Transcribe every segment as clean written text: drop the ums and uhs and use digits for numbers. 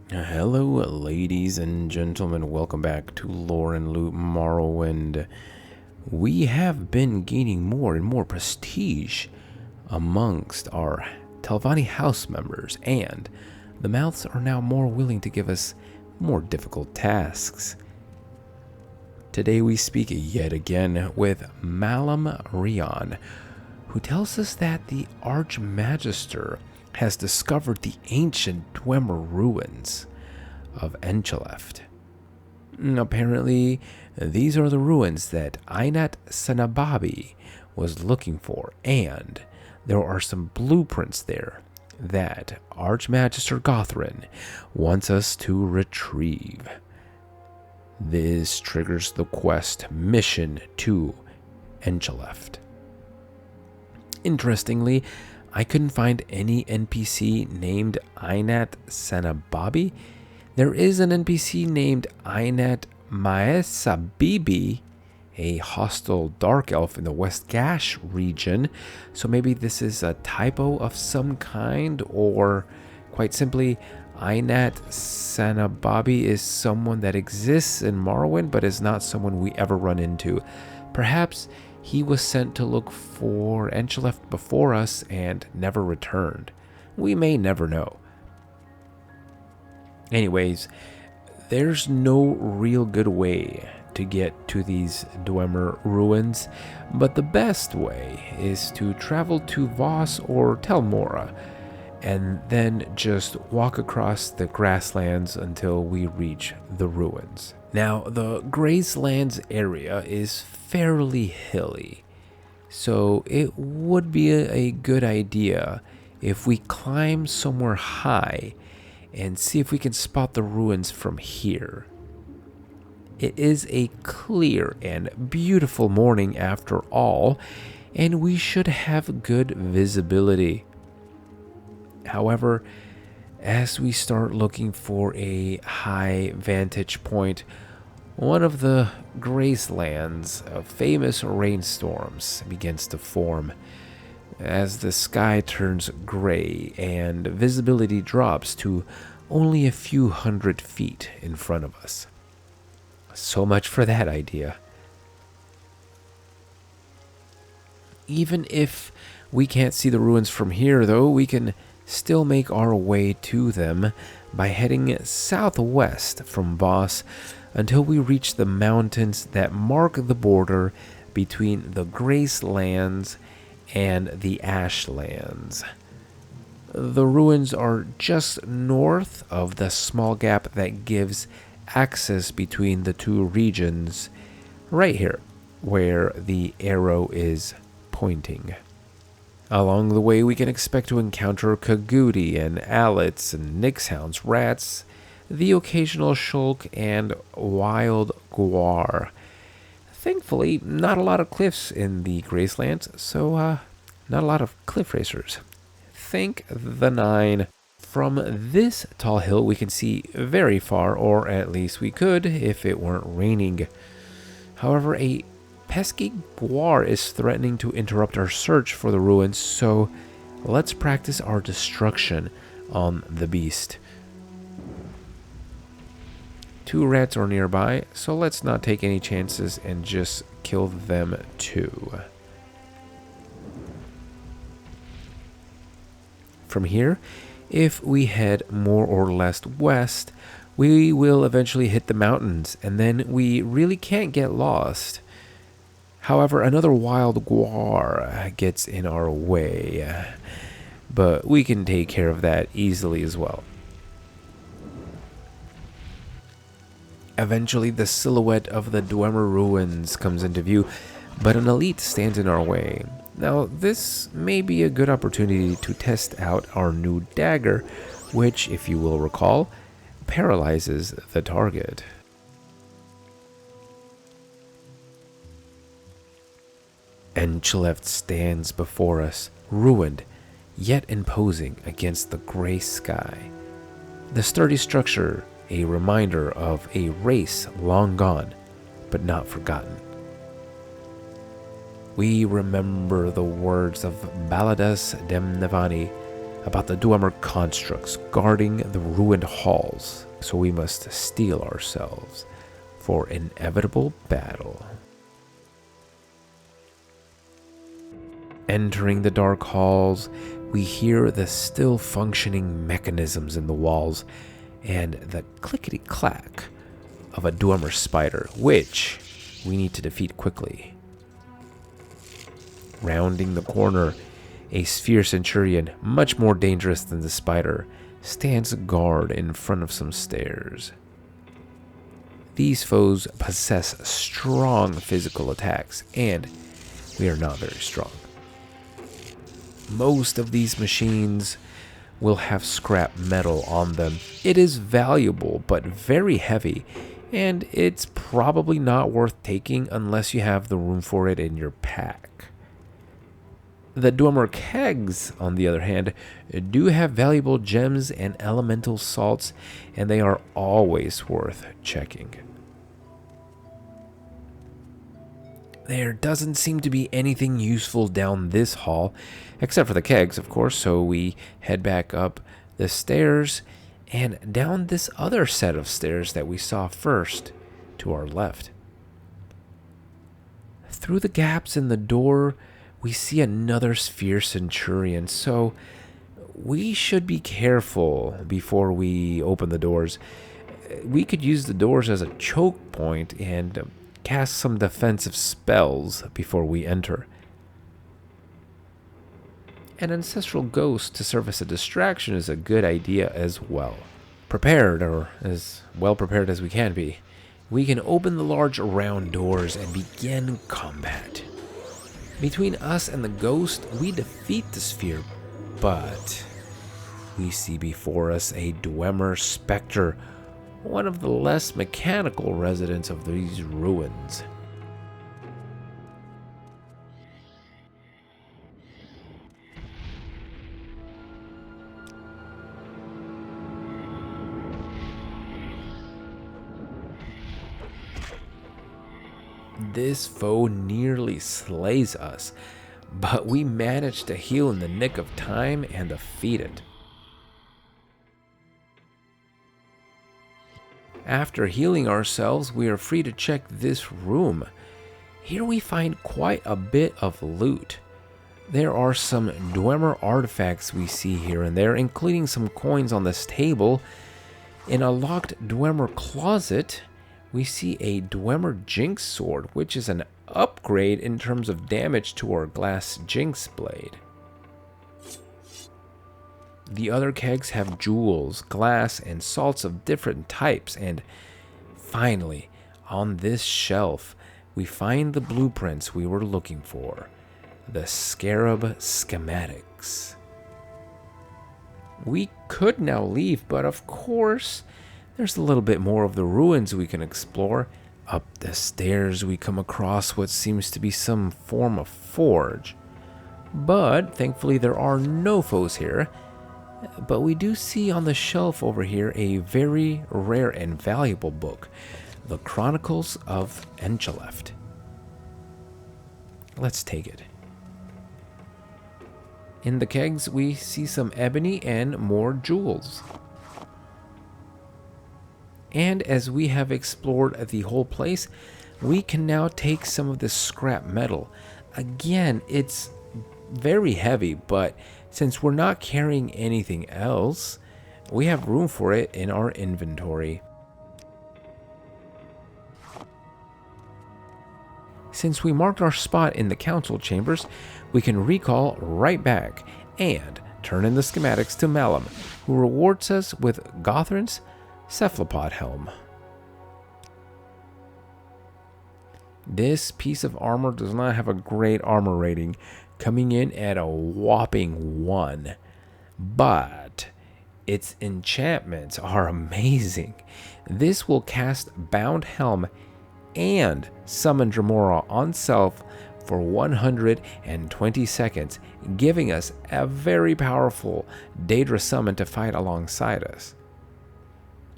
Hello, ladies and gentlemen. Welcome back to Lore and Loot Morrowind. We have been gaining more and more prestige amongst our Telvanni house members, and the mouths are now more willing to give us more difficult tasks. Today we speak yet again with Malam Rion, who tells us that the Archmagister has discovered the ancient Dwemer ruins of Nchuleft. Apparently, these are the ruins that Einat Sanababi was looking for, and there are some blueprints there that Archmagister Gothrin wants us to retrieve. This triggers the quest mission to Nchuleft. Interestingly, I couldn't find any NPC named Einat Sanababi. There is an NPC named Einat Maesabibi, a hostile dark elf in the West Gash region. So maybe this is a typo of some kind, or quite simply, Einat Sanababi is someone that exists in Morrowind, but is not someone we ever run into. Perhaps he was sent to look for Nchuleft before us and never returned. We may never know. Anyways, there's no real good way to get to these Dwemer ruins, but the best way is to travel to Voss or Telmora, and then just walk across the grasslands until we reach the ruins. Now, the Gracelands area is fairly hilly, so it would be a good idea if we climb somewhere high and see if we can spot the ruins from here. It is a clear and beautiful morning after all, and we should have good visibility. However, as we start looking for a high vantage point, one of the Graceland's famous rainstorms begins to form as the sky turns gray and visibility drops to only a few hundred feet in front of us. So much for that idea. Even if we can't see the ruins from here, though, we can still make our way to them by heading southwest from Voss until we reach the mountains that mark the border between the Gracelands and the Ashlands. The ruins are just north of the small gap that gives access between the two regions, right here, where the arrow is pointing. Along the way, we can expect to encounter Kagudi and Alits and Nixhounds, rats, the occasional Shulk, and wild Guar. Thankfully, not a lot of cliffs in the Gracelands, so not a lot of cliff racers. Thank the nine. From this tall hill, we can see very far, or at least we could if it weren't raining. However, a pesky Guar is threatening to interrupt our search for the ruins, so let's practice our destruction on the beast. Two rats are nearby, so let's not take any chances and just kill them too. From here, if we head more or less west, we will eventually hit the mountains, and then we really can't get lost. However, another wild Guar gets in our way, but we can take care of that easily as well. Eventually, the silhouette of the Dwemer ruins comes into view, but an elite stands in our way. Now, this may be a good opportunity to test out our new dagger, which, if you will recall, paralyzes the target. Nchuleft stands before us, ruined, yet imposing against the gray sky. The sturdy structure, a reminder of a race long gone, but not forgotten. We remember the words of Baladas Demnevani, about the Dwemer constructs guarding the ruined halls, so we must steel ourselves for inevitable battle. Entering the dark halls, we hear the still functioning mechanisms in the walls and the clickety-clack of a Dwemer spider, which we need to defeat quickly. Rounding the corner, a sphere centurion, much more dangerous than the spider, stands guard in front of some stairs. These foes possess strong physical attacks, and we are not very strong. Most of these machines will have scrap metal on them. It is valuable, but very heavy, and it's probably not worth taking unless you have the room for it in your pack. The Dwemer kegs, on the other hand, do have valuable gems and elemental salts, and they are always worth checking. There doesn't seem to be anything useful down this hall, except for the kegs, of course, so we head back up the stairs and down this other set of stairs that we saw first to our left. Through the gaps in the door, we see another sphere centurion, so we should be careful before we open the doors. We could use the doors as a choke point and cast some defensive spells before we enter. An ancestral ghost to serve as a distraction is a good idea as well. Prepared, or as well prepared as we can be, we can open the large round doors and begin combat. Between us and the ghost, we defeat the sphere, but we see before us a Dwemer specter, one of the less mechanical residents of these ruins. This foe nearly slays us, but we manage to heal in the nick of time and defeat it. After healing ourselves, we are free to check this room. Here we find quite a bit of loot. There are some Dwemer artifacts we see here and there, including some coins on this table. In a locked Dwemer closet, we see a Dwemer Jinx sword, which is an upgrade in terms of damage to our glass Jinx blade. The other kegs have jewels, glass, and salts of different types, and finally, on this shelf, we find the blueprints we were looking for, the Scarab schematics. We could now leave, but of course, there's a little bit more of the ruins we can explore. Up the stairs, we come across what seems to be some form of forge, but thankfully there are no foes here. But we do see on the shelf over here a very rare and valuable book, The Chronicles of Nchuleft. Let's take it. In the kegs, we see some ebony and more jewels. And as we have explored the whole place, we can now take some of this scrap metal. Again, it's very heavy, but since we're not carrying anything else, we have room for it in our inventory. Since we marked our spot in the council chambers, we can recall right back and turn in the schematics to Malum, who rewards us with Gothrin's cephalopod helm. This piece of armor does not have a great armor rating, coming in at a whopping 1, but its enchantments are amazing. This will cast Bound Helm and summon Dremora on self for 120 seconds, giving us a very powerful Daedra summon to fight alongside us.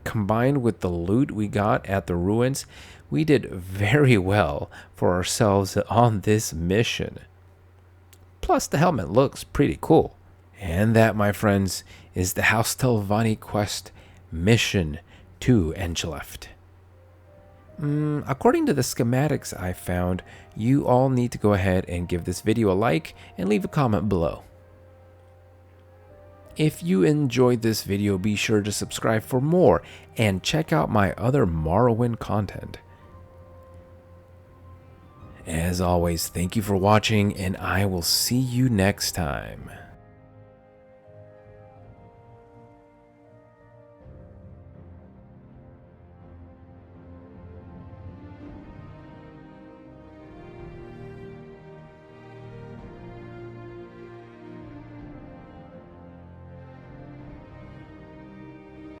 Combined with the loot we got at the ruins, we did very well for ourselves on this mission. Plus, the helmet looks pretty cool. And that, my friends, is the House Telvanni Quest mission to Nchuleft. According to the schematics I found, you all need to go ahead and give this video a like and leave a comment below. If you enjoyed this video, be sure to subscribe for more and check out my other Morrowind content. As always, thank you for watching, and I will see you next time.